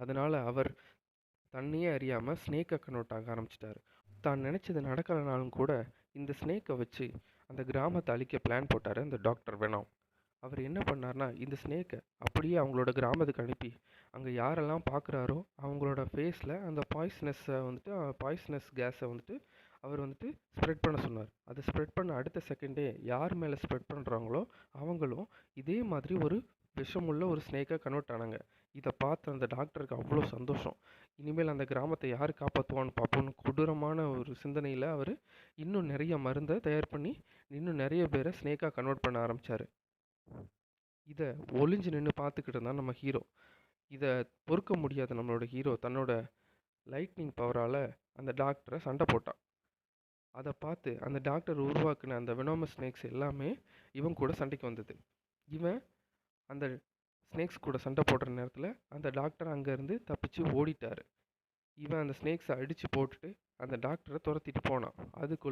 அதனால அவர் தன்னையே அறியாம ஸ்னேக்கை கன்வெர்ட் ஆக ஆரம்பிச்சிட்டாரு. தான் நினைச்சது நடக்கலைனாலும் கூட இந்த ஸ்னேக்கை வச்சு அந்த கிராமத்தை அழிக்க பிளான் போட்டார் அந்த டாக்டர் வெனாம். அவர் என்ன பண்ணார்னா, இந்த ஸ்னேக்கை அப்படியே அவங்களோட கிராமத்துக்கு அனுப்பி அங்கே யாரெல்லாம் பார்க்குறாரோ அவங்களோட ஃபேஸில் அந்த பாய்ஸ்னஸ் கேஸை வந்துட்டு அவர் வந்துட்டு ஸ்ப்ரெட் பண்ண சொன்னார். அதை ஸ்ப்ரெட் பண்ண அடுத்த செகண்டே யார் மேலே ஸ்ப்ரெட் பண்ணுறாங்களோ அவங்களும் இதே மாதிரி ஒரு விஷமுள்ள ஒரு ஸ்னேக்கை கன்வெர்ட் ஆனாங்க. இதை பார்த்த அந்த டாக்டருக்கு அவ்வளோ சந்தோஷம். இனிமேல் அந்த கிராமத்தை யார் காப்பாற்றுவான்னு பார்ப்போன்னு கொடூரமான ஒரு சிந்தனையில் அவர் இன்னும் நிறைய மருந்தை தயார் பண்ணி இன்னும் நிறைய பேரை ஸ்னேக்காக கன்வெர்ட் பண்ண ஆரம்பித்தார். இதை ஒளிஞ்சு நின்று பார்த்துக்கிட்டு இருந்தான் நம்ம ஹீரோ. இதை பொறுக்க முடியாத நம்மளோட ஹீரோ தன்னோட லைட்னிங் பவரால் அந்த டாக்டரை சண்டை போட்டான். அதை பார்த்து அந்த டாக்டர் உருவாக்குன அந்த வெனோமஸ் ஸ்னேக்ஸ் எல்லாமே இவன் கூட சண்டைக்கு வந்தது. இவன் அந்த ஸ்னேக்ஸ் கூட சண்டை போடுற நேரத்தில் அந்த டாக்டர் அங்கேருந்து தப்பிச்சு ஓடிட்டார். இவன் அந்த ஸ்னேக்ஸை அடித்து போட்டுட்டு அந்த டாக்டரை துரத்திட்டு போனான். அதுக்குள்ளே